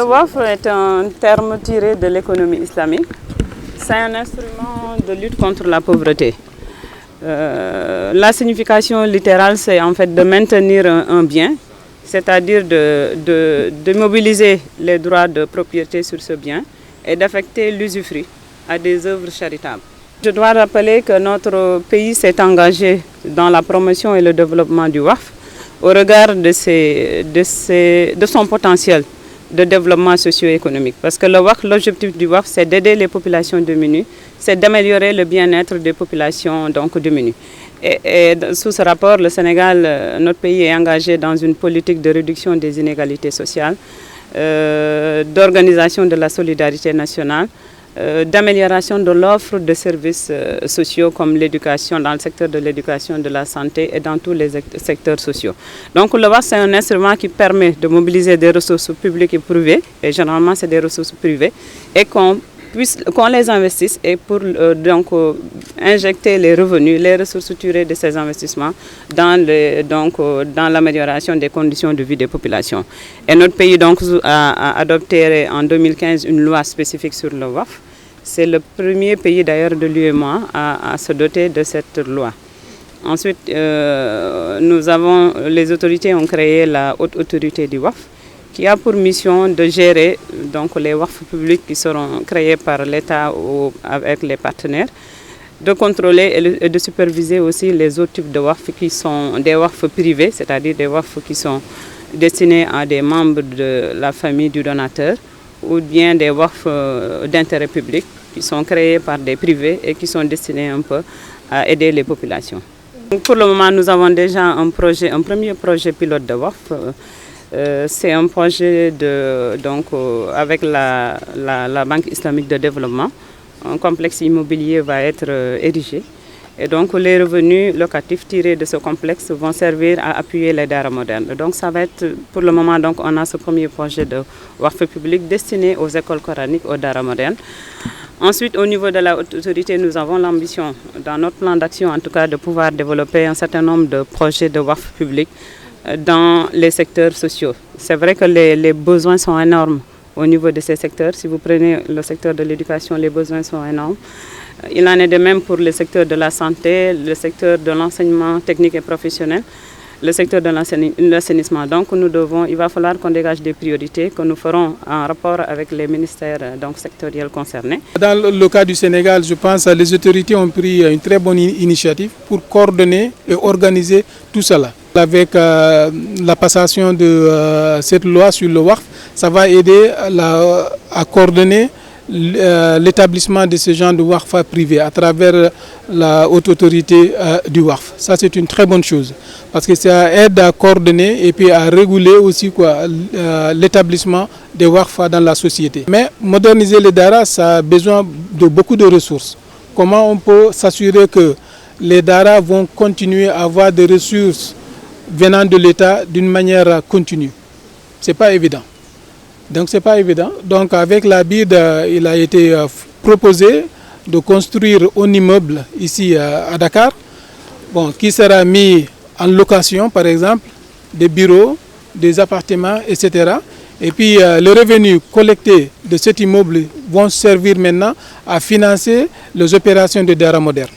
WAF est un terme tiré de l'économie islamique. C'est un instrument de lutte contre la pauvreté. La signification littérale, c'est en fait de maintenir un bien, c'est-à-dire de mobiliser les droits de propriété sur ce bien et d'affecter l'usufruit à des œuvres charitables. Je dois rappeler que notre pays s'est engagé dans la promotion et le développement du WAF au regard de son potentiel de développement socio-économique. Parce que l'objectif du WAF, c'est d'aider les populations démunies, c'est d'améliorer le bien-être des populations donc démunies. Et sous ce rapport, le Sénégal, notre pays, est engagé dans une politique de réduction des inégalités sociales, d'organisation de la solidarité nationale, d'amélioration de l'offre de services sociaux comme l'éducation, dans le secteur de l'éducation, de la santé et dans tous les secteurs sociaux. Donc le WAF, c'est un instrument qui permet de mobiliser des ressources publiques et privées, et généralement c'est des ressources privées, et qu'on les investisse et pour injecter les revenus, les ressources tirées de ces investissements dans l'amélioration des conditions de vie des populations. Et notre pays donc a adopté en 2015 une loi spécifique sur le WAF. C'est le premier pays d'ailleurs de l'UEMOA à se doter de cette loi. Ensuite, les autorités ont créé la haute autorité du WAF, qui a pour mission de gérer donc, les WAF publics qui seront créés par l'État ou avec les partenaires, de contrôler et de superviser aussi les autres types de WAF qui sont des WAF privés, c'est-à-dire des WAF qui sont destinés à des membres de la famille du donateur, ou bien des WAF d'intérêt public qui sont créés par des privés et qui sont destinés un peu à aider les populations. Donc, pour le moment, nous avons déjà un premier projet pilote de WAF. C'est un projet avec la Banque islamique de développement. Un complexe immobilier va être érigé. Et donc les revenus locatifs tirés de ce complexe vont servir à appuyer les daara modernes. Donc ça va être, pour le moment, donc, on a ce premier projet de WAF public destiné aux écoles coraniques, aux daara modernes. Ensuite, au niveau de la haute autorité, nous avons l'ambition, dans notre plan d'action en tout cas, de pouvoir développer un certain nombre de projets de WAF public dans les secteurs sociaux. C'est vrai que les besoins sont énormes au niveau de ces secteurs. Si vous prenez le secteur de l'éducation, les besoins sont énormes. Il en est de même pour le secteur de la santé, le secteur de l'enseignement technique et professionnel, le secteur de l'assainissement. Donc il va falloir qu'on dégage des priorités que nous ferons en rapport avec les ministères sectoriels concernés. Dans le cas du Sénégal, je pense que les autorités ont pris une très bonne initiative pour coordonner et organiser tout cela. Avec la passation de cette loi sur le WAF, ça va aider à coordonner l'établissement de ce genre de WAF privé à travers la haute autorité du WAF. Ça, c'est une très bonne chose parce que ça aide à coordonner et puis à réguler aussi l'établissement des WAF dans la société. Mais moderniser les daara, ça a besoin de beaucoup de ressources. Comment on peut s'assurer que les daara vont continuer à avoir des ressources venant de l'État d'une manière continue? Ce n'est pas évident. Donc c'est pas évident. Donc avec la BID, il a été proposé de construire un immeuble ici à Dakar, qui sera mis en location par exemple, des bureaux, des appartements, etc. Et puis les revenus collectés de cet immeuble vont servir maintenant à financer les opérations de daara moderne.